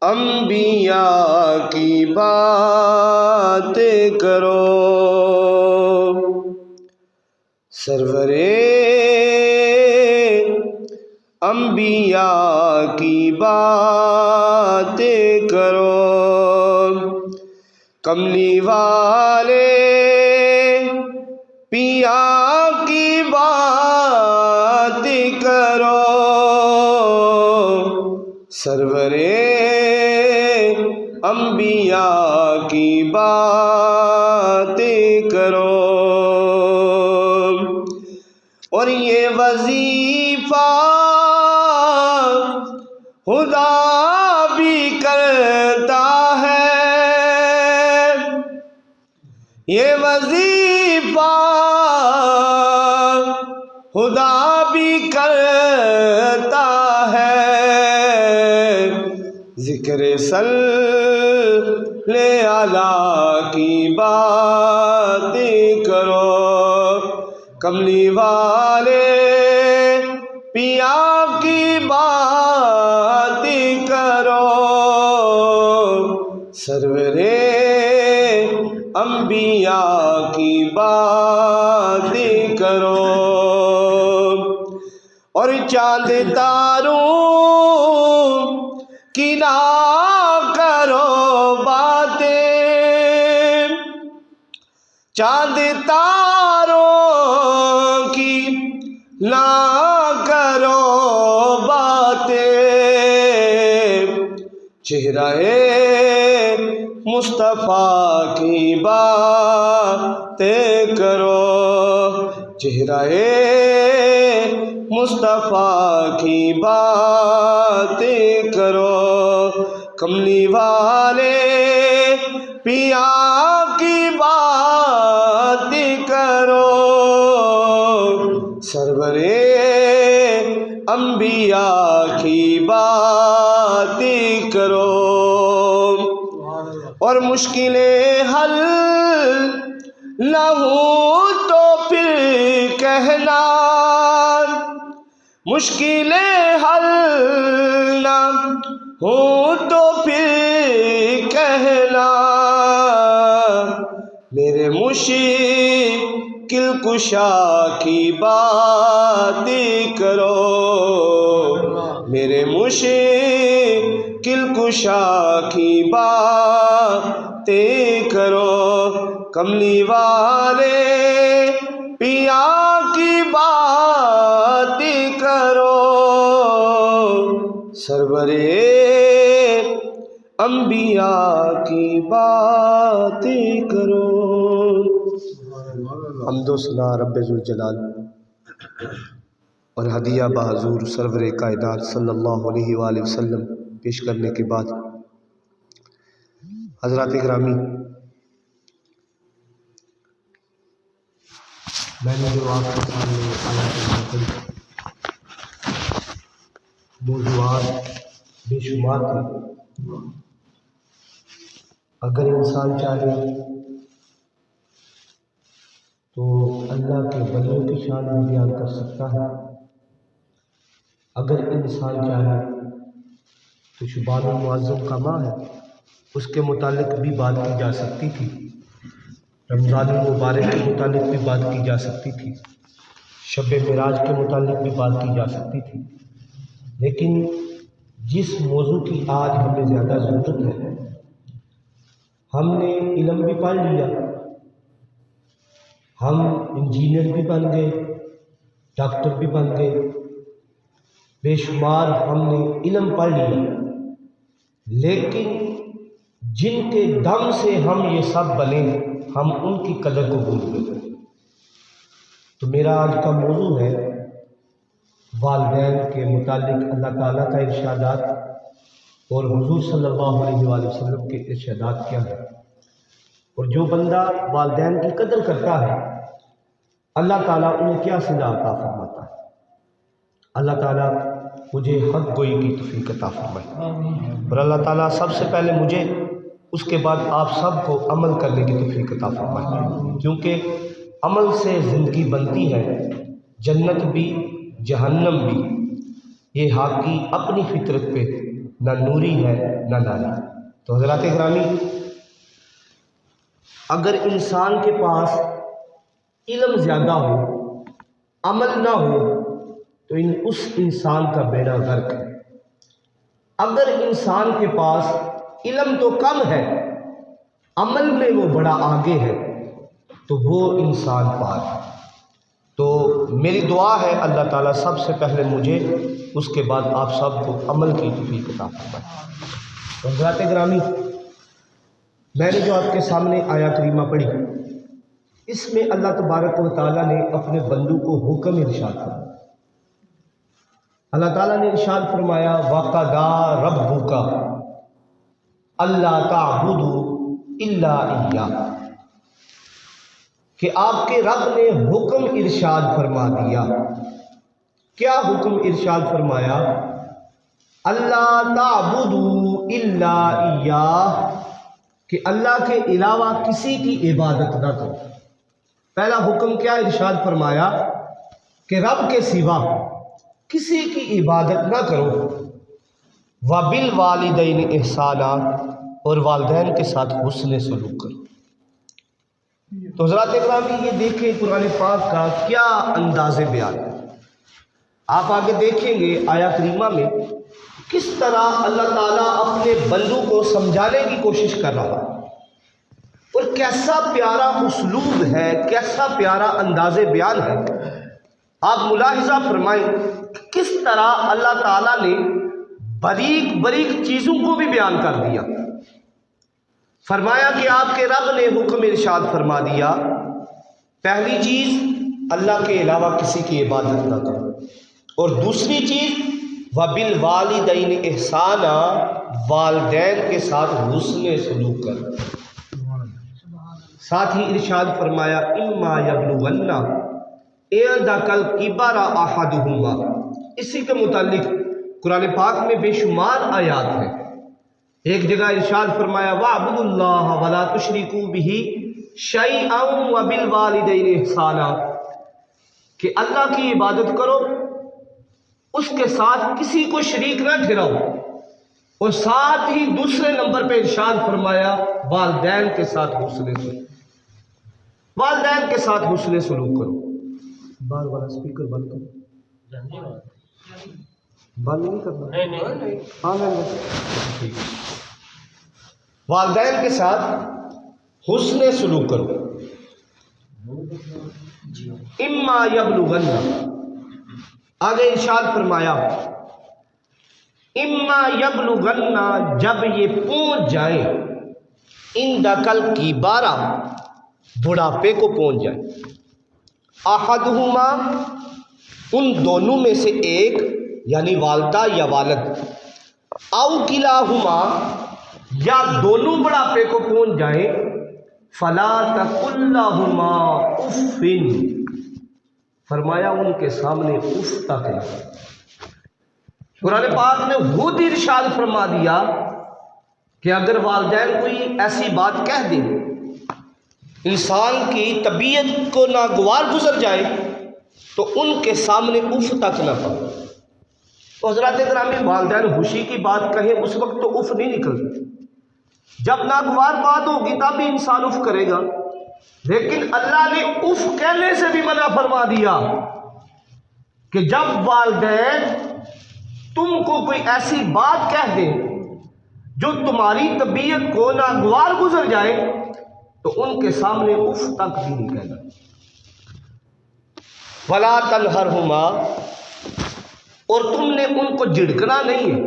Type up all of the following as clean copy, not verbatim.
انبیاء کی باتیں کرو، سرورے انبیاء کی باتیں کرو، کملی والے پیا کی باتیں کرو، سرورے انبیاء کی باتیں کرو۔ اور یہ وظیفہ خدا بھی کرتا ہے، یہ وظیفہ خدا بھی کرتا ہے، ذکر صلی علیہ کی باتیں کرو، کملی والے پیا کی باتیں کرو، سرورے انبیاء کی باتیں کرو۔ اور چاند تاروں کی نہ کرو باتیں، چاند تاروں کی نہ کرو باتیں، چہرہ مصطفیٰ کی باتیں کرو، چہرہ مصطفیٰ کی باتیں کرو، کملی والے پیا کی باتیں کرو، سرورے انبیاء کی باتیں کرو۔ اور مشکلیں حل نہ ہوں تو پھر کہنا، مشکلیں حل نہ ہوں تو پھر کہنا، میرے مشکل کشا کی باتیں کرو، میرے مشکل کشا کی باتیں کرو، کملی والے پیا کی باتیں کرو، سرورے انبیاء کی باتیں کرو۔ حمد و ثنا رب ذوالجلال اور ہدیہ بحضور سرور کائنات صلی اللہ علیہ وآلہ وسلم پیش کرنے کے بعد، حضرات گرامی، میں نے جو آپ کے سامنے موضوعات بے شمار تھے، اگر انسان چاہے تو اللہ کے ولیوں کی شان میں بیان کر سکتا ہے، اگر انسان چاہے تو شبان المعظم کا ماہ ہے، اس کے متعلق بھی بات کی جا سکتی تھی، رمضان المبارک کے متعلق بھی بات کی جا سکتی تھی، شب معراج کے متعلق بھی بات کی جا سکتی تھی، لیکن جس موضوع کی آج ہمیں زیادہ ضرورت ہے، ہم نے علم بھی پڑھ لیا، ہم انجینئر بھی بن گئے، ڈاکٹر بھی بن گئے، بے شمار ہم نے علم پڑھ لیا، لیکن جن کے دم سے ہم یہ سب بنے، ہم ان کی قدر کو بھول گئے۔ تو میرا آج کا موضوع ہے والدین کے متعلق اللہ تعالیٰ کا ارشادات اور حضور صلی اللہ علیہ وآلہ وسلم کے ارشادات کیا ہیں، اور جو بندہ والدین کی قدر کرتا ہے اللہ تعالیٰ انہیں کیا صلہ عطا فرماتا ہے۔ اللہ تعالیٰ مجھے حق گوئی کی توفیق عطا فرمائے، اور اللہ تعالیٰ سب سے پہلے مجھے، اس کے بعد آپ سب کو عمل کرنے کی توفیق عطا فرمائے، کیونکہ عمل سے زندگی بنتی ہے، جنت بھی جہنم بھی، یہ حاکی اپنی فطرت پہ نہ نوری ہے نہ ناری۔ تو حضرات گرامی، اگر انسان کے پاس علم زیادہ ہو، عمل نہ ہو، تو اس انسان کا بیڑا غرق ہے۔ اگر انسان کے پاس علم تو کم ہے، عمل میں وہ بڑا آگے ہے، تو وہ انسان پار ہے۔ تو میری دعا ہے اللہ تعالیٰ سب سے پہلے مجھے، اس کے بعد آپ سب کو عمل کی توفیق عطا فرمائے۔ تو حضرات گرامی، میں نے جو آپ کے سامنے آیا کریمہ پڑھی، اس میں اللہ تبارک و تعالیٰ نے اپنے بندوں کو حکم ارشاد فرمایا۔ اللہ تعالیٰ نے ارشاد فرمایا وَقَضَىٰ رَبُّكَ أَلَّا تَعْبُدُوا إِلَّا إِيَّاهُ، کہ آپ کے رب نے حکم ارشاد فرما دیا۔ کیا حکم ارشاد فرمایا؟ اللہ تعبدوا الا ایاہ، کہ اللہ کے علاوہ کسی کی عبادت نہ کرو۔ پہلا حکم کیا ارشاد فرمایا؟ کہ رب کے سوا کسی کی عبادت نہ کرو۔ وَبِالْوَالِدَيْنِ إِحْسَانًا، اور والدین کے ساتھ حسن سلوک کرو۔ تو حضرات اکرامی، یہ دیکھیں قرآن پاک کا کیا انداز بیان ہے۔ آپ آگے دیکھیں گے آیا کریمہ میں کس طرح اللہ تعالیٰ اپنے بندوں کو سمجھانے کی کوشش کر رہا ہے، اور کیسا پیارا اسلوب ہے، کیسا پیارا انداز بیان ہے۔ آپ ملاحظہ فرمائیں کس طرح اللہ تعالیٰ نے باریک باریک چیزوں کو بھی بیان کر دیا۔ فرمایا کہ آپ کے رب نے حکم ارشاد فرما دیا، پہلی چیز اللہ کے علاوہ کسی کی عبادت نہ کرو، اور دوسری چیز وَبِالْوَالِدَيْنِ إِحْسَانًا، والدین کے ساتھ حسن سلوک کرو۔ ساتھ ہی ارشاد فرمایا إِمَّا يَبْلُغَنَّ عِندَكَ الْكِبَرَ أَحَدُهُمَا، اسی کے متعلق قرآن پاک میں بے شمار آیات ہیں۔ ایک جگہ ارشاد فرمایا وَاعْبُدُوا اللَّهَ وَلَا تُشْرِكُوا بِهِ شَيْئًا وَبِالْوَالِدَيْنِ إِحْسَانًا، کہ اللہ کی عبادت کرو، اس کے ساتھ کسی کو شریک نہ ٹھہراؤ، اور ساتھ ہی دوسرے نمبر پہ ارشاد فرمایا والدین کے ساتھ حسن سلوک، والدین کے ساتھ حسن سلوک کرو۔ بار والا اسپیکر بند کرو، بند نہیں کرنا، ہاں والدین کے ساتھ حسن سلوک کرو۔ اما یبلغن، آگے ارشاد فرمایا اما یبلغن، جب یہ پہنچ جائیں، عندک الکبر، بڑھاپے کو پہنچ جائے، احدہما، ان دونوں میں سے ایک، یعنی والدہ یا والد، او کلاہما، یا دونوں بڑھاپے کو پہنچ جائیں، فلا تقل لہما اف، فرمایا ان کے سامنے اف تک نہ۔ قرآن پاک نے خود ارشاد فرما دیا کہ اگر والدین کوئی ایسی بات کہہ دیں، انسان کی طبیعت کو ناگوار گزر جائے، تو ان کے سامنے اف تک نہ پڑے۔ تو حضرات گرامی، والدین خوشی کی بات کہیں اس وقت تو اف نہیں نکلتی، جب ناگوار بات ہوگی تب بھی انسان اف کرے گا، لیکن اللہ نے اف کہنے سے بھی منع فرما دیا کہ جب والدین تم کو کوئی ایسی بات کہہ دیں جو تمہاری طبیعت کو ناگوار گزر جائے، تو ان کے سامنے اف تک بھی نہیں کہنا۔ وَلَا تَنْهَرْهُمَا، اور تم نے ان کو جھڑکنا نہیں ہے،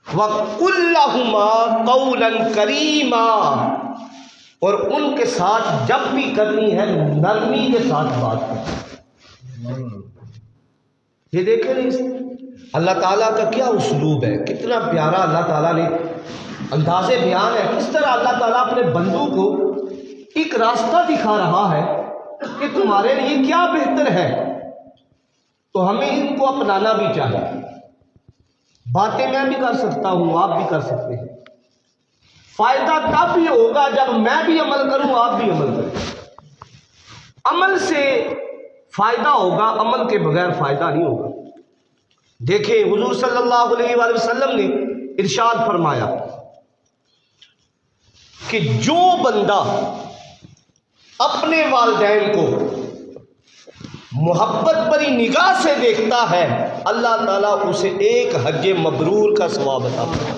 وَقُلْ لَهُمَا قَوْلًا كَرِيمًا، اور ان کے ساتھ جب بھی کرنی ہے نرمی کے ساتھ بات کریں۔ یہ دیکھیں اللہ تعالیٰ کا کیا اسلوب ہے، کتنا پیارا اللہ تعالیٰ نے انداز بیان ہے، کس طرح اللہ تعالیٰ اپنے بندوں کو ایک راستہ دکھا رہا ہے کہ تمہارے لیے کیا بہتر ہے، تو ہمیں ان کو اپنانا بھی چاہیے۔ باتیں میں بھی کر سکتا ہوں، آپ بھی کر سکتے ہیں، فائدہ تب بھی ہوگا جب میں بھی عمل کروں، آپ بھی عمل کریں۔ عمل سے فائدہ ہوگا، عمل کے بغیر فائدہ نہیں ہوگا۔ دیکھیں حضور صلی اللہ علیہ وآلہ وسلم نے ارشاد فرمایا کہ جو بندہ اپنے والدین کو محبت بری نگاہ سے دیکھتا ہے اللہ تعالیٰ اسے ایک حج مبرور کا ثواب عطا فرمائے۔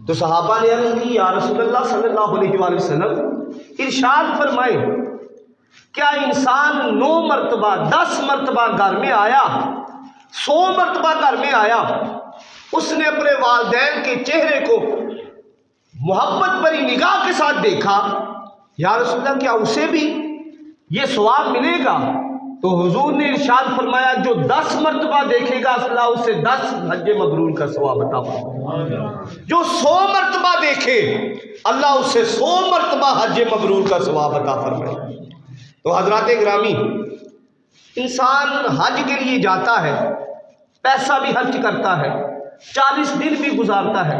تو صحابہ نے عرض کی یا رسول اللہ صلی اللہ علیہ وآلہ وسلم ارشاد فرمائے کیا انسان 9 مرتبہ 10 مرتبہ گھر میں آیا 100 مرتبہ گھر میں آیا اس نے اپنے والدین کے چہرے کو محبت بری نگاہ کے ساتھ دیکھا یا رسول اللہ کیا اسے بھی یہ ثواب ملے گا؟ تو حضور نے ارشاد فرمایا جو 10 مرتبہ دیکھے گا اللہ اسے 10 حج مبرور کا ثواب عطا فرمائے، جو 100 مرتبہ دیکھے اللہ اسے 100 مرتبہ حج مبرور کا ثواب عطا فرمائے۔ تو حضرات گرامی، انسان حج کے لیے جاتا ہے، پیسہ بھی خرچ کرتا ہے، 40 دن بھی گزارتا ہے،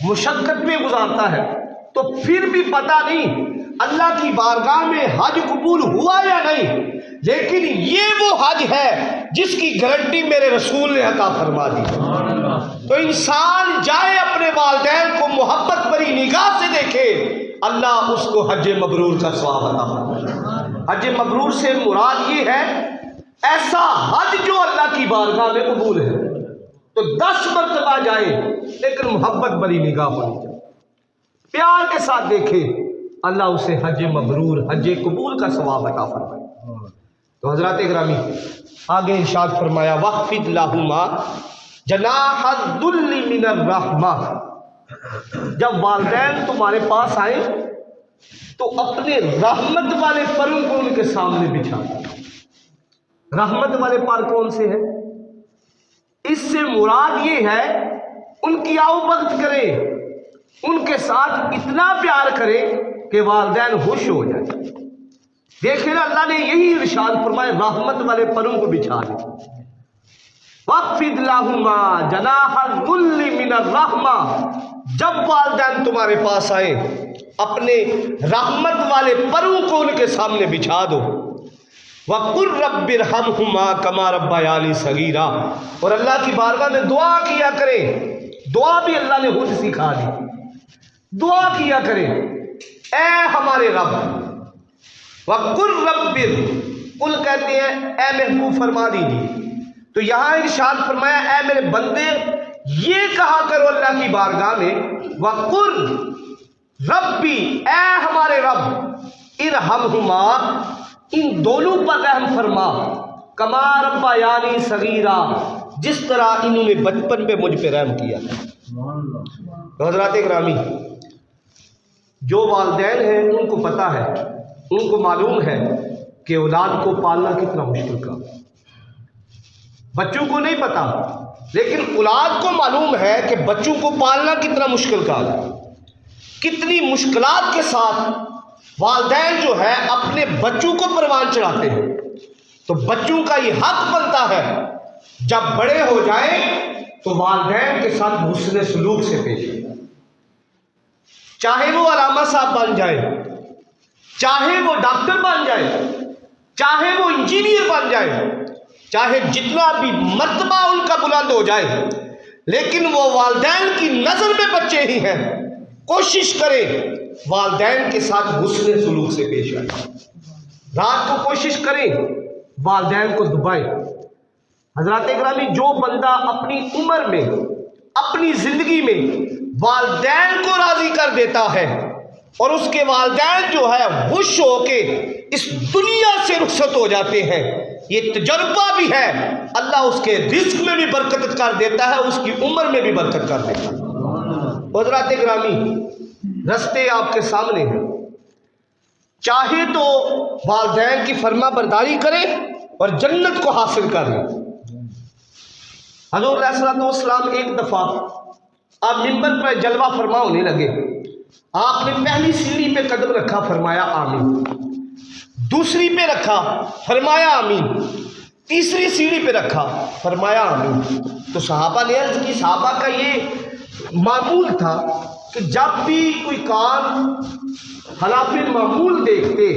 مشقت میں گزارتا ہے، تو پھر بھی پتہ نہیں اللہ کی بارگاہ میں حج قبول ہوا یا نہیں، لیکن یہ وہ حج ہے جس کی گارنٹی میرے رسول نے عطا فرما دی۔ تو انسان جائے اپنے والدین کو محبت بری نگاہ سے دیکھے اللہ اس کو حج مبرور کا ثواب عطا فرمائے۔ حج مبرور سے مراد یہ ہے ایسا حج جو اللہ کی بارگاہ میں قبول ہے۔ تو 10 مرتبہ جائے لیکن محبت بری نگاہ ہونی چاہیے، پیار کے ساتھ دیکھے اللہ اسے حج مبرور حج قبول کا ثواب عطا فرمائے۔ تو حضرات گرامی آگے ارشاد فرمایا وَخْفِضْ لَهُمَا جَنَاحَ الذُّلِّ مِنَ الرَّحْمَةِ، جب والدین تمہارے پاس آئے تو اپنے رحمت والے پروں کو ان کے سامنے بچھا دو۔ رحمت والے پر کون سے ہیں؟ اس سے مراد یہ ہے ان کی آؤ بخت کرے، ان کے ساتھ اتنا پیار کرے کہ والدین خوش ہو جائیں۔ دیکھیں نا اللہ نے یہی ارشاد فرمایا رحمت والے پروں کو بچھا دے۔ وَخْفِضْ لَهُمَا جَنَاحَ الذُّلِّ مِنَ الرَّحْمَةِ، جب والدین تمہارے پاس آئے اپنے رحمت والے پروں کو ان کے سامنے بچھا دو۔ وَقُلْ رَبِّ ارْحَمْهُمَا كَمَا رَبَّيَانِي صَغِيرًا، اور اللہ کی بارگاہ میں دعا کیا کرے، دعا بھی اللہ نے خود سکھا دی، دعا کیا کرے اے ہمارے رب۔ وَقُلْ رَبِّ، قل کہتے ہیں اے محبوب فرما دیجیے، تو یہاں ارشاد فرمایا اے میرے بندے یہ کہا کرو اللہ کی بارگاہ میں وَقُلْ رَبِّ، اے ہمارے رب، ارحمہما، ان دونوں پر رحم فرما، کما ربیانی صغیرا، جس طرح انہوں نے بچپن میں مجھ پہ رحم کیا۔ تو حضرات گرامی، جو والدین ہیں ان کو پتہ ہے، ان کو معلوم ہے کہ اولاد کو پالنا کتنا مشکل کام ہے۔ بچوں کو نہیں پتا لیکن اولاد کو معلوم ہے کہ بچوں کو پالنا کتنا مشکل کام ہے، کتنی مشکلات کے ساتھ والدین جو ہے اپنے بچوں کو پروان چڑھاتے ہیں۔ تو بچوں کا یہ حق بنتا ہے جب بڑے ہو جائیں تو والدین کے ساتھ حسن سلوک سے پیش آئیں، چاہے وہ علامہ صاحب بن جائے، چاہے وہ ڈاکٹر بن جائے، چاہے وہ انجینئر بن جائے، چاہے جتنا بھی مرتبہ ان کا بلند ہو جائے، لیکن وہ والدین کی نظر میں بچے ہی ہیں۔ کوشش کریں والدین کے ساتھ حسن سلوک سے پیش آئیں، رات کو کوشش کریں والدین کو دبائیں۔ حضرات گرامی، جو بندہ اپنی عمر میں اپنی زندگی میں والدین کو راضی کر دیتا ہے اور اس کے والدین جو ہے خوش ہو کے اس دنیا سے رخصت ہو جاتے ہیں، یہ تجربہ بھی ہے، اللہ اس کے رزق میں بھی برکت کر دیتا ہے، اس کی عمر میں بھی برکت کر دیتا ہے۔ حضرات گرامی، رستے آپ کے سامنے ہیں، چاہے تو والدین کی فرما برداری کریں اور جنت کو حاصل کریں۔ حضور علیہ الصلوۃ والسلام ایک دفعہ آپ منبر پر جلوہ فرما ہونے لگے، آپ نے پہلی سیڑھی پہ قدم رکھا، فرمایا آمین، دوسری پہ رکھا، فرمایا آمین، تیسری سیڑھی پہ رکھا، فرمایا آمین۔ تو صحابہ نے عرض کی، صحابہ کا یہ معمول تھا کہ جب بھی کوئی کام خلاف معمول دیکھتے،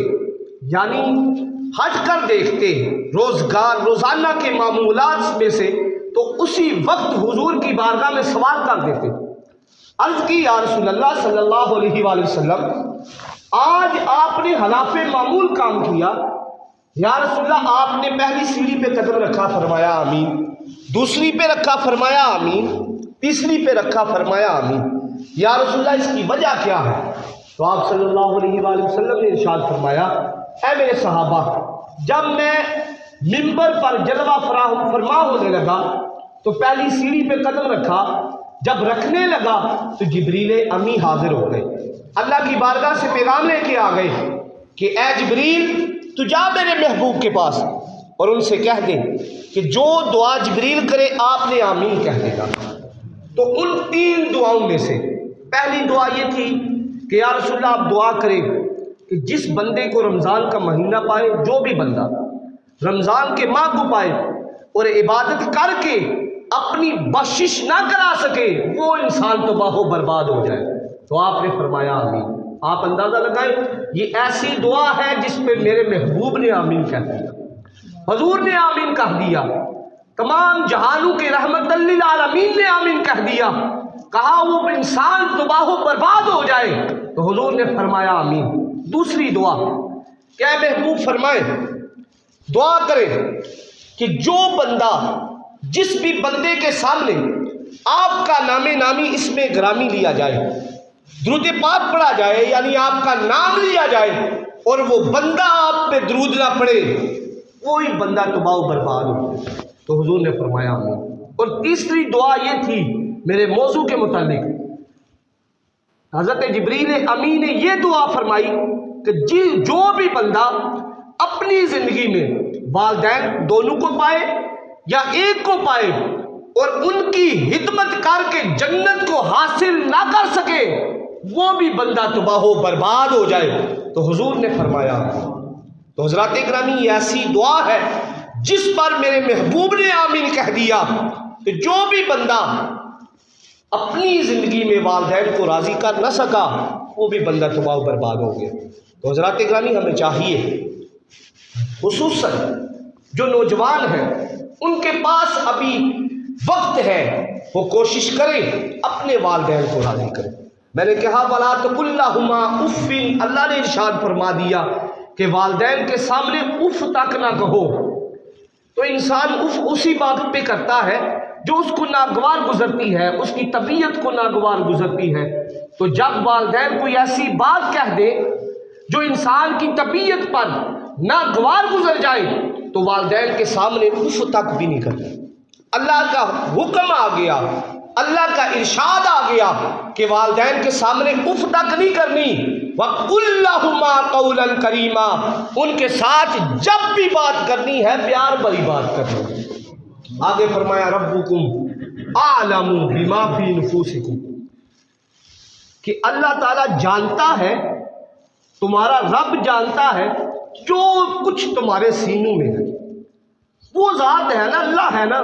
یعنی ہٹ کر دیکھتے، روزانہ کے معمولات میں سے تو اسی وقت حضور کی بارگاہ میں سوال کر دیتے. عرض کی یا رسول اللہ صلی اللہ علیہ وآلہ وسلم آج آپ نے خلاف معمول کام کیا. یا رسول اللہ آپ نے پہلی سیڑھی پہ قدم رکھا فرمایا آمین, دوسری پہ رکھا فرمایا آمین, تیسری پہ رکھا فرمایا آمین. یا رسول اللہ اس کی وجہ کیا ہے؟ تو آپ صلی اللہ علیہ وآلہ وسلم نے ارشاد فرمایا اے میرے صحابہ, جب میں منبر پر جلوہ فرما ہونے لگا تو پہلی سیڑھی پہ قدم رکھا, جب رکھنے لگا تو جبریل امی حاضر ہو گئے, اللہ کی بارگاہ سے پیغام لے کے آ گئے کہ اے جبریل تو جا میرے محبوب کے پاس اور ان سے کہہ دے کہ جو دعا جبریل کرے آپ نے آمین کہہ دے گا. تو ان 3 دعاؤں میں سے پہلی دعا یہ تھی کہ یا رسول اللہ آپ دعا کریں کہ جس بندے کو رمضان کا مہینہ پائے, جو بھی بندہ رمضان کے ماہ کو پائے اور عبادت کر کے اپنی بخشش نہ کرا سکے, وہ انسان تباہ و برباد ہو جائے. تو آپ نے فرمایا آمین. آپ اندازہ لگائیں یہ ایسی دعا ہے جس پہ میرے محبوب نے آمین کہہ دیا, حضور نے آمین کہہ دیا, تمام جہانوں کے رحمت للعالمین نے آمین کہہ دیا, کہا وہ انسان تباہ و برباد ہو جائے. تو حضور نے فرمایا آمین. دوسری دعا کیا محبوب فرمائے دعا کرے کہ جو بندہ جس بھی بندے کے سامنے آپ کا نام نامی اس میں گرامی لیا جائے, درود پاک پڑھا جائے, یعنی آپ کا نام لیا جائے اور وہ بندہ آپ پہ درود نہ پڑھے, وہی بندہ تباہ و برباد ہو. تو حضور نے فرمایا آمین. اور تیسری دعا یہ تھی میرے موضوع کے متعلق, حضرت جبریل امی نے یہ دعا فرمائی کہ جو بھی بندہ اپنی زندگی میں والدین دونوں کو پائے یا ایک کو پائے اور ان کی خدمت کر کے جنت کو حاصل نہ کر سکے, وہ بھی بندہ تباہ و برباد ہو جائے. تو حضور نے فرمایا. تو حضرات اکرامی یہ ایسی دعا ہے جس پر میرے محبوب نے آمین کہہ دیا کہ جو بھی بندہ اپنی زندگی میں والدین کو راضی کر نہ سکا, وہ بھی بندہ تباہ و برباد ہو گیا. تو حضرات اکرامی ہمیں چاہیے خصوصاً جو نوجوان ہیں ان کے پاس ابھی وقت ہے, وہ کوشش کریں اپنے والدین کو راضی کریں. میں نے کہا وَلَا تَقُلْ لَهُمَا اُفٍّ, اللہ نے ارشاد فرما دیا کہ والدین کے سامنے اف تک نہ کہو. تو انسان اف اسی بات پہ کرتا ہے جو اس کو ناگوار گزرتی ہے, اس کی طبیعت کو ناگوار گزرتی ہے. تو جب والدین کوئی ایسی بات کہہ دے جو انسان کی طبیعت پر ناگوار گزر جائے تو والدین کے سامنے اف تک بھی نہیں کرتے. اللہ کا حکم آ گیا, اللہ کا ارشاد آ گیا کہ والدین کے سامنے اف تک نہیں کرنی. وَقُلْ لَهُمَا قَوْلًا كَرِيمًا, ان کے ساتھ جب بھی بات کرنی ہے پیار بھری بات کرنی. آگے فرمایا ربکم اعلم بما فی نفوسکم, کہ اللہ تعالیٰ جانتا ہے, تمہارا رب جانتا ہے جو کچھ تمہارے سینوں میں ہے. وہ ذات ہے نا, اللہ ہے نا,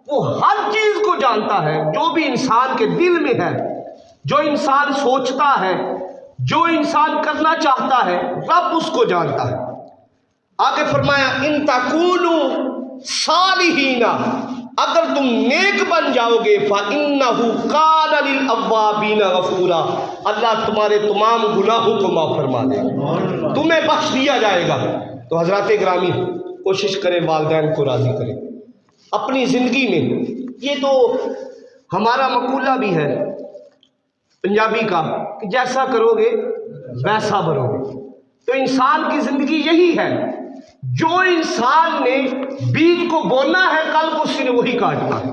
وہ ہر چیز کو جانتا ہے جو بھی انسان کے دل میں ہے, جو انسان سوچتا ہے, جو انسان کرنا چاہتا ہے, رب اس کو جانتا ہے. آگے فرمایا ان تکونوا صالحین, اگر تم نیک بن جاؤ گے فَإِنَّهُ كَانَ لِلْأَوَّابِينَ غَفُورًا, اللہ تمہارے تمام گناہوں کو معاف فرما دے گا, تمہیں بخش دیا جائے گا. تو حضرات گرامی کوشش کریں والدین کو راضی کریں اپنی زندگی میں. یہ تو ہمارا مقولہ بھی ہے پنجابی کا کہ جیسا کرو گے ویسا بھرو گے. تو انسان کی زندگی یہی ہے, جو انسان نے بیج کو بونا ہے کل کو اس نے وہی کاٹنا ہے.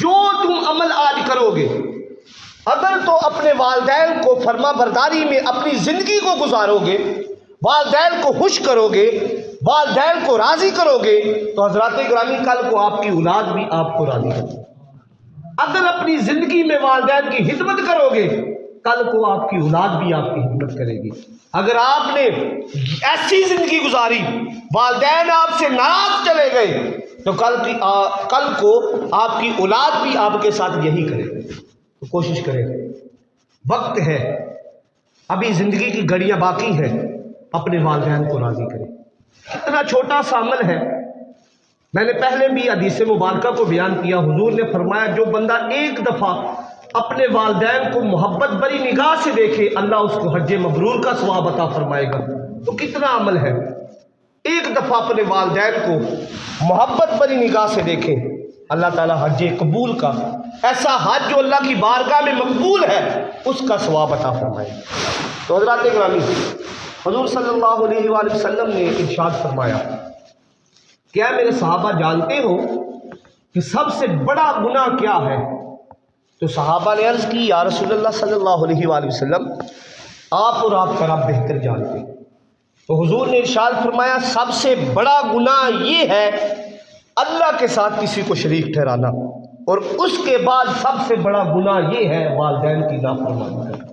جو تم عمل آج کرو گے, اگر تو اپنے والدین کو فرما برداری میں اپنی زندگی کو گزارو گے, والدین کو خوش کرو گے, والدین کو راضی کرو گے, تو حضرات گرامی کل کو آپ کی اولاد بھی آپ کو راضی کرے. اگر اپنی زندگی میں والدین کی خدمت کرو گے, کل کو آپ کی اولاد بھی آپ کی خدمت کرے گی. اگر آپ نے ایسی زندگی گزاری والدین آپ سے ناراض چلے گئے تو کل کو آپ کی اولاد بھی آپ کے ساتھ یہی کرے گی. تو کوشش کریں, وقت ہے, ابھی زندگی کی گھڑیاں باقی ہیں, اپنے والدین کو راضی کریں. اتنا چھوٹا سا عمل ہے, میں نے پہلے بھی حدیث مبارکہ کو بیان کیا، حضور نے فرمایا جو بندہ ایک دفعہ اپنے والدین کو محبت بری نگاہ سے دیکھے اللہ اس کو حج مبرور کا ثواب عطا فرمائے گا۔ تو کتنا عمل ہے، ایک دفعہ اپنے والدین کو محبت بری نگاہ سے دیکھیں، اللہ تعالیٰ حج قبول کا، ایسا حج جو اللہ کی بارگاہ میں مقبول ہے، اس کا ثواب عطا فرمائے گا۔ تو حضرات گرامی، حضور صلی اللہ علیہ وآلہ وسلم نے ارشاد فرمایا، کیا میرے صحابہ جانتے ہو کہ سب سے بڑا گناہ کیا ہے؟ تو صحابہ نے عرض کی یا رسول اللہ صلی اللہ علیہ وآلہ وسلم، آپ اور آپ کا رب بہتر جانتے ہیں۔ تو حضور نے ارشاد فرمایا سب سے بڑا گناہ یہ ہے اللہ کے ساتھ کسی کو شریک ٹھہرانا، اور اس کے بعد سب سے بڑا گناہ یہ ہے والدین کی نافرمانی کرنا۔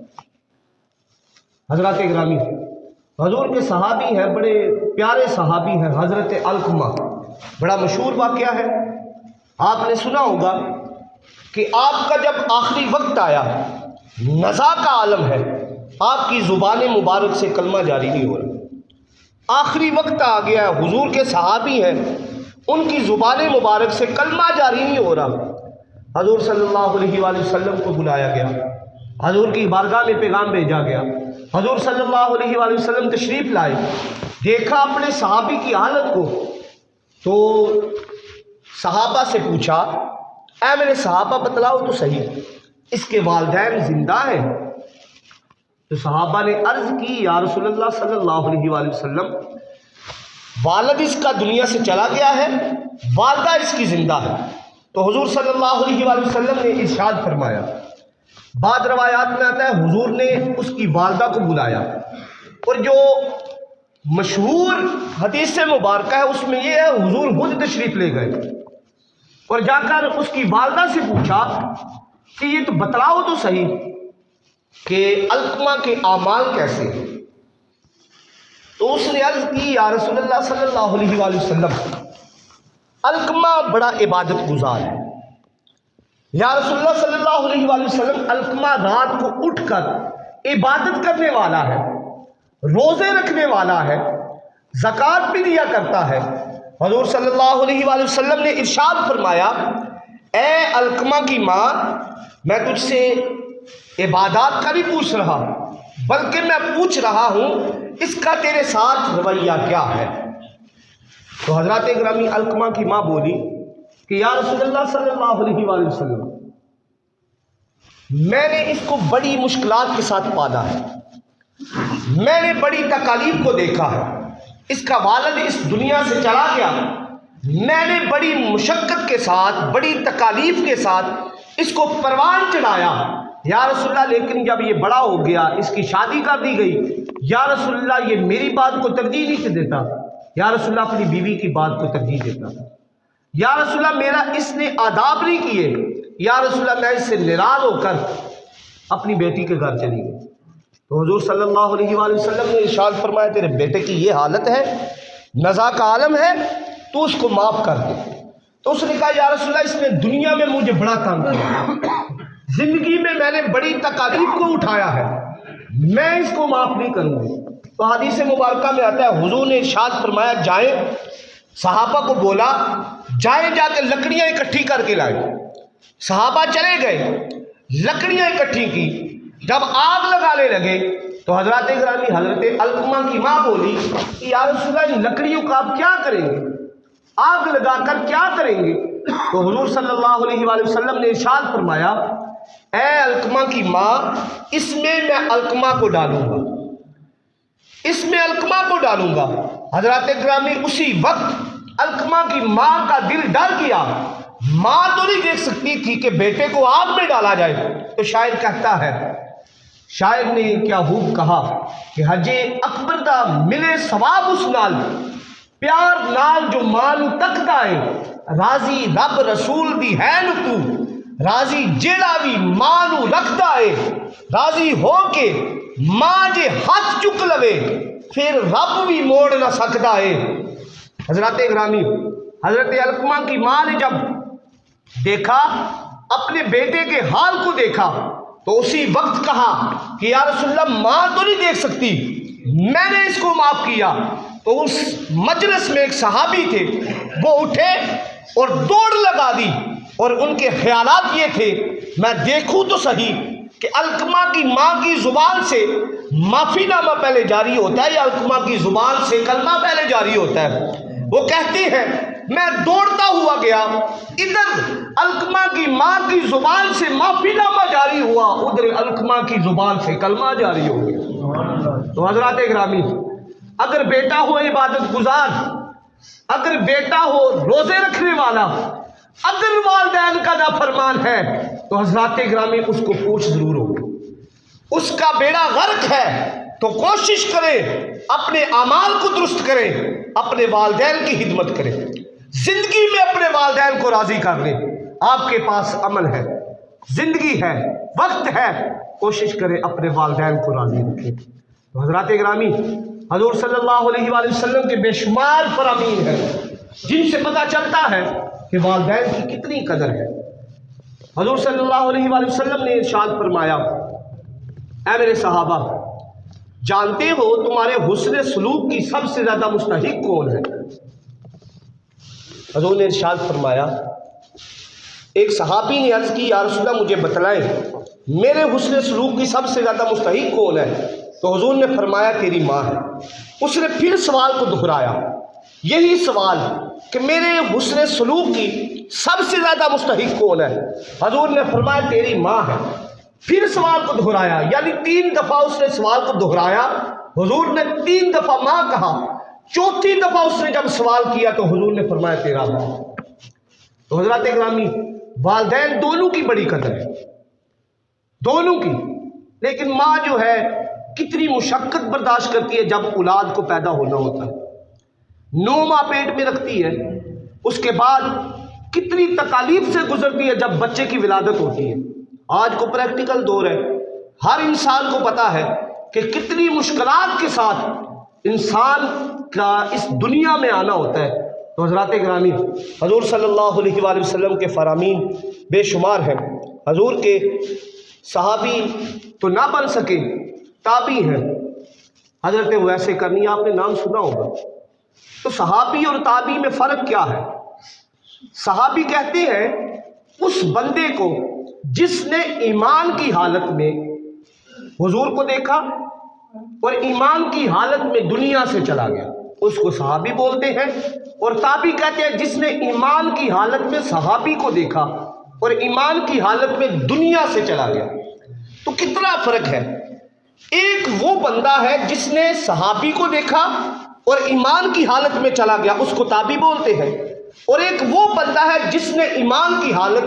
حضرات گرامی، حضور کے صحابی ہیں، بڑے پیارے صحابی ہیں، حضرت علقمہ، بڑا مشہور واقعہ ہے، آپ نے سنا ہوگا کہ آپ کا جب آخری وقت آیا، نزا کا عالم ہے، آپ کی زبان مبارک سے کلمہ جاری نہیں ہو رہا، آخری وقت آ گیا ہے، حضور کے صحابی ہیں، ان کی زبان مبارک سے کلمہ جاری نہیں ہو رہا۔ حضور صلی اللہ علیہ وآلہ وسلم کو بلایا گیا، حضور کی بارگاہ میں پیغام بھیجا گیا، حضور صلی اللہ علیہ وآلہ وسلم تشریف لائے، دیکھا اپنے صحابی کی حالت کو، تو صحابہ سے پوچھا اے میرے صحابہ بتلاؤ تو صحیح، اس کے والدین زندہ ہیں؟ تو صحابہ نے عرض کی یا رسول اللہ صلی اللہ علیہ وآلہ وسلم، والد اس کا دنیا سے چلا گیا ہے، والدہ اس کی زندہ ہے۔ تو حضور صلی اللہ علیہ وآلہ وسلم نے ارشاد فرمایا، بعض روایات میں آتا ہے حضور نے اس کی والدہ کو بلایا، اور جو مشہور حدیث مبارکہ ہے اس میں یہ ہے حضور خود تشریف لے گئے اور جا کر اس کی والدہ سے پوچھا کہ یہ تو بتلاؤ تو صحیح کہ علقمہ کے اعمال کیسے ہیں؟ تو اس نے عرض کی یا رسول اللہ صلی اللہ علیہ وآلہ وسلم، علقمہ بڑا عبادت گزار ہے، یا رسول اللہ صلی اللہ علیہ وآلہ وسلم، علقمہ رات کو اٹھ کر عبادت کرنے والا ہے، روزے رکھنے والا ہے، زکوٰۃ بھی دیا کرتا ہے۔ حضور صلی اللہ علیہ وآلہ وسلم نے ارشاد فرمایا اے علقمہ کی ماں، میں تجھ سے عبادات کا بھی پوچھ رہا، بلکہ میں پوچھ رہا ہوں اس کا تیرے ساتھ رویہ کیا ہے؟ تو حضرات گرامی، علقمہ کی ماں بولی کہ یا رسول اللہ صلی اللہ علیہ وآلہ وسلم، میں نے اس کو بڑی مشکلات کے ساتھ پالا ہے، میں نے بڑی تکالیف کو دیکھا ہے، اس کا والد اس دنیا سے چلا گیا، میں نے بڑی مشقت کے ساتھ، بڑی تکالیف کے ساتھ اس کو پروان چڑھایا یا رسول اللہ، لیکن جب یہ بڑا ہو گیا اس کی شادی کر دی گئی، یا رسول اللہ یہ میری بات کو ترجیح نہیں دیتا، یا رسول اللہ اپنی بیوی کی بات کو ترجیح دیتا، یا رسول اللہ میرا اس نے آداب نہیں کیے، یا رسول اللہ میں اس سے ناراض ہو کر اپنی بیٹی کے گھر چلی گئی۔ تو حضور صلی اللہ علیہ وآلہ وسلم نے ارشاد فرمایا تیرے بیٹے کی یہ حالت ہے، نزا کا عالم ہے، تو اس کو معاف کر دے۔ تو اس نے کہا یا رسول اللہ اس نے دنیا میں مجھے بڑا تنگ کیا، زندگی میں میں نے بڑی تکالیف کو اٹھایا ہے، میں اس کو معاف نہیں کروں گی۔ تو حدیث مبارکہ میں آتا ہے حضور نے ارشاد فرمایا جائیں، صحابہ کو بولا جائیں جا کے لکڑیاں اکٹھی کر کے لائیں۔ صحابہ چلے گئے، لکڑیاں اکٹھی کی، جب آگ لگانے لگے تو حضرات گرامی حضرت علقمہ کی ماں بولی کہ یا رسول اللہ ان لکڑیوں کا آپ کیا کریں گے، آگ لگا کر کیا کریں گے؟ تو حضور صلی اللہ علیہ وآلہ وسلم نے ارشاد فرمایا اے علقمہ کی ماں، اس میں علقمہ کو ڈالوں گا، اس میں علقمہ کو ڈالوں گا۔ حضرات گرامی اسی وقت علقمہ کی ماں کا دل ڈر گیا، ماں تو نہیں دیکھ سکتی تھی کہ بیٹے کو آگ میں ڈالا جائے۔ تو شاعر کہتا ہے، شاعر نے کیا خوب کہا کہ حج اکبر دا ملے ثواب اس نال، پیار نال جو مانو تک دائے، راضی رب رسول دی ہے نو تو، راضی جیڑا بھی مانو رکھ دائے، راضی ہو کے ماں جے ہاتھ چک لوے، پھر رب بھی موڑ نہ سکتا ہے۔ حضرات گرامی، حضرت علقمہ کی ماں نے جب دیکھا، اپنے بیٹے کے حال کو دیکھا، تو اسی وقت کہا کہ یا رسول اللہ ماں تو نہیں دیکھ سکتی، میں نے اس کو معاف کیا۔ تو اس مجلس میں ایک صحابی تھے، وہ اٹھے اور دوڑ لگا دی، اور ان کے خیالات یہ تھے میں دیکھوں تو صحیح کہ علقمہ کی ماں کی زبان سے معافی نامہ پہلے جاری ہوتا ہے یا علقمہ کی زبان سے کلمہ پہلے جاری ہوتا ہے۔ وہ کہتے ہیں میں دوڑتا ہوا گیا، ادھر علقمہ کی ماں کی زبان سے معافی نامہ جاری ہوا، ادھر علقمہ کی زبان سے کلمہ جاری ہو گیا۔ تو حضرات گرامی، اگر بیٹا ہو عبادت گزار، اگر بیٹا ہو روزے رکھنے والا، اگر والدین کا نافرمان ہے تو حضرات گرامی اس کو پوچھ ضرور ہوگی۔ اس کا بیڑا غرق ہے تو کوشش کرے اپنے اعمال کو درست کرے، اپنے والدین کی خدمت کرے، زندگی میں اپنے والدین کو راضی کر لے۔ آپ کے پاس عمل ہے، زندگی ہے، وقت ہے، کوشش کرے اپنے والدین کو راضی رکھے۔ تو حضرات گرامی، حضور صلی اللہ علیہ وآلہ وسلم کے بے شمار فرامین ہیں جن سے پتہ چلتا ہے کہ والدین کی کتنی قدر ہے۔ حضور صلی اللہ علیہ وآلہ وسلم نے ارشاد فرمایا، اے میرے صحابہ، جانتے ہو تمہارے حسن سلوک کی سب سے زیادہ مستحق کون ہے؟ حضور نے ارشاد فرمایا، ایک صحابی نے عرض کی، یا رسول اللہ مجھے بتلائیں میرے حسن سلوک کی سب سے زیادہ مستحق کون ہے؟ تو حضور نے فرمایا تیری ماں ہے۔ اس نے پھر سوال کو دہرایا، یہی سوال کہ میرے حسن سلوک کی سب سے زیادہ مستحق کون ہے؟ حضور نے فرمایا تیری ماں ہے۔ پھر سوال کو دہرایا، یعنی 3 دفعہ اس نے سوال کو دہرایا، حضور نے 3 دفعہ ماں کہا، چوتھی دفعہ اس نے جب سوال کیا تو حضور نے فرمایا تیرا ماں۔ تو حضرات گرامی، والدین دونوں کی بڑی قدر ہے، دونوں کی، لیکن ماں جو ہے کتنی مشقت برداشت کرتی ہے جب اولاد کو پیدا ہونا ہوتا ہے، 9 ماہ پیٹ میں رکھتی ہے، اس کے بعد کتنی تکالیف سے گزرتی ہے جب بچے کی ولادت ہوتی ہے۔ آج کو پریکٹیکل دور ہے، ہر انسان کو پتا ہے کہ کتنی مشکلات کے ساتھ انسان کا اس دنیا میں آنا ہوتا ہے۔ تو حضرات گرامی، حضور صلی اللہ علیہ وآلہ وسلم کے فرامین بے شمار ہیں۔ حضور کے صحابی تو نہ بن سکے، تابعی ہیں۔ حضرت ویسے کرنی آپ نے نام سنا ہوگا۔ تو صحابی اور تابعی میں فرق کیا ہے؟ صحابی کہتے ہیں اس بندے کو جس نے ایمان کی حالت میں حضور کو دیکھا اور ایمان کی حالت میں دنیا سے چلا گیا، اس کو صحابی بولتے ہیں۔ اور تابعی کہتے ہیں جس نے ایمان کی حالت میں صحابی کو دیکھا اور ایمان کی حالت میں دنیا سے چلا گیا۔ تو کتنا فرق ہے؟ ایک وہ بندہ ہے جس نے صحابی کو دیکھا اور ایمان کی حالت میں چلا گیا، اس کو تابعی بولتے ہیں، اور ایک وہ بندہ ہے جس نے ایمان کی حالت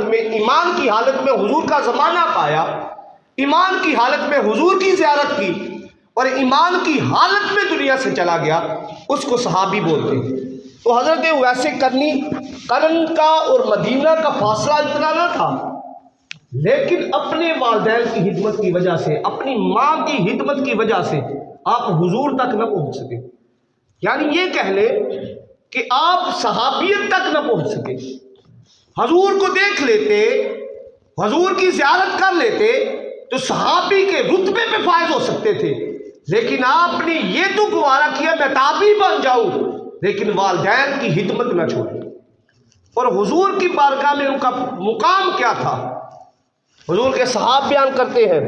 میں حضور کا زمانہ پایا، ایمان کی حالت میں حضور کی زیارت کی اور ایمان کی حالت میں دنیا سے چلا گیا، اس کو صحابی بولتے ہیں۔ تو حضرت ویسے کرن کا اور مدینہ کا فاصلہ اتنا نہ تھا، لیکن اپنے والدین کی خدمت کی وجہ سے، اپنی ماں کی خدمت کی وجہ سے آپ حضور تک نہ پہنچ سکے۔ یعنی یہ کہہ لیں کہ آپ صحابیت تک نہ پہنچ سکے، حضور کو دیکھ لیتے، حضور کی زیارت کر لیتے تو صحابی کے رتبے پہ فائز ہو سکتے تھے، لیکن آپ نے یہ تو گوارا کیا میں تابعی بن جاؤں لیکن والدین کی خدمت نہ چھوڑیں۔ اور حضور کی بارگاہ میں ان کا مقام کیا تھا؟ حضور کے صحابہ بیان کرتے ہیں،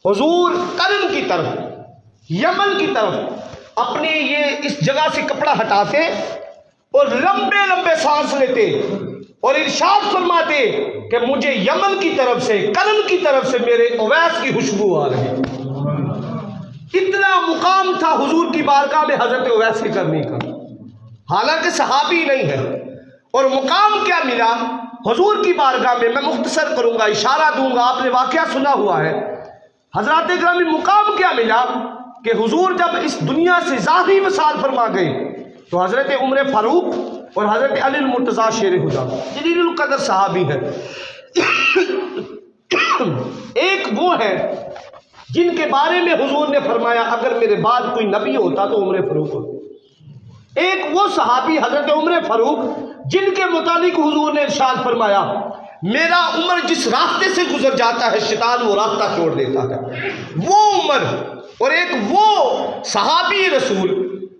حضور کرن کی طرف، یمن کی طرف اپنے یہ اس جگہ سے کپڑا ہٹاتے اور لمبے لمبے سانس لیتے اور ارشاد فرماتے کہ مجھے یمن کی طرف سے، کرن کی طرف سے میرے اویس کی خوشبو آ رہی۔ اتنا مقام تھا حضور کی بارگاہ میں حضرت اویس کرنی کا، حالانکہ صحابی نہیں ہے۔ اور مقام کیا ملا حضور کی بارگاہ میں مختصر کروں گا، اشارہ دوں گا، آپ نے واقعہ سنا ہوا ہے۔ حضرات گرامی، مقام کیا ملا کہ حضور جب اس دنیا سے ظاہری وصال فرما گئے تو حضرت عمر فاروق اور حضرت علی المرتضیٰ شیر خدا جلیل القدر صحابی ہیں، ایک وہ ہے جن کے بارے میں حضور نے فرمایا اگر میرے بعد کوئی نبی ہوتا تو عمر فاروق ہوتا۔ ایک وہ صحابی حضرت عمر فاروق جن کے متعلق حضور نے ارشاد فرمایا میرا عمر جس راستے سے گزر جاتا ہے شیطان وہ راستہ چھوڑ دیتا ہے، وہ عمر۔ اور ایک وہ صحابی رسول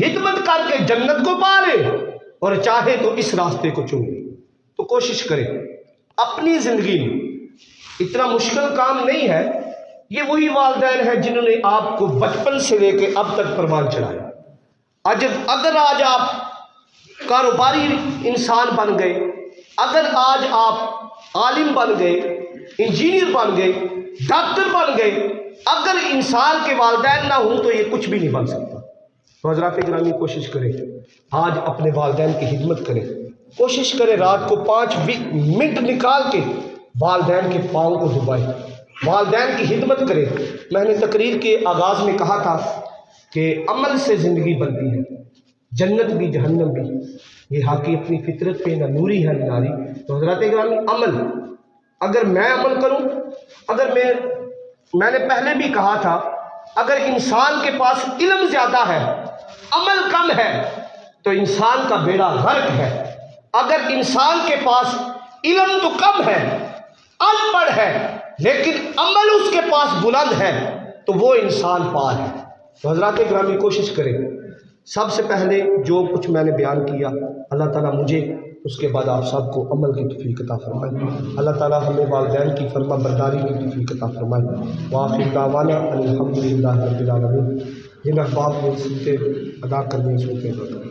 خدمت کر کے جنت کو پالے، اور چاہے تو اس راستے کو چنے۔ تو کوشش کرے اپنی زندگی میں، اتنا مشکل کام نہیں ہے۔ یہ وہی والدین ہیں جنہوں نے آپ کو بچپن سے لے کے اب تک پروان چڑھایا۔ اگر آج آپ کاروباری انسان بن گئے، اگر آج آپ عالم بن گئے، انجینئر بن گئے، ڈاکٹر بن گئے، اگر انسان کے والدین نہ ہوں تو یہ کچھ بھی نہیں بن سکتا۔ تو حضرات گرامی کوشش کریں آج اپنے والدین کی خدمت کریں، کوشش کریں رات کو 5 منٹ نکال کے والدین کے پاؤں کو دبائیں، والدین کی خدمت کریں۔ میں نے تقریر کے آغاز میں کہا تھا کہ عمل سے زندگی بنتی ہے، جنت بھی جہنم بھی، یہ حاکی اپنی فطرت پہ نہ نوری ہے نہ ناری۔ تو حضرات گرامی عمل، اگر میں عمل کروں، اگر میں نے پہلے بھی کہا تھا، اگر انسان کے پاس علم زیادہ ہے، عمل کم ہے، تو انسان کا بیڑا غرق ہے۔ اگر انسان کے پاس علم تو کم ہے، ان پڑھ ہے، لیکن عمل اس کے پاس بلند ہے، تو وہ انسان پار ہے۔ تو حضرات گرامی کوشش کریں، سب سے پہلے جو کچھ میں نے بیان کیا، اللہ تعالیٰ مجھے، اس کے بعد آپ سب کو عمل کی توفیق عطا فرمائے۔ اللہ تعالیٰ ہمیں والدین کی فرما برداری کی توفیق عطا فرمائے۔ وآخر دعوانا ان الحمدللہ رب العالمین۔ جن احباب نے سنتے ادا کرنے سنتے ادا کریں۔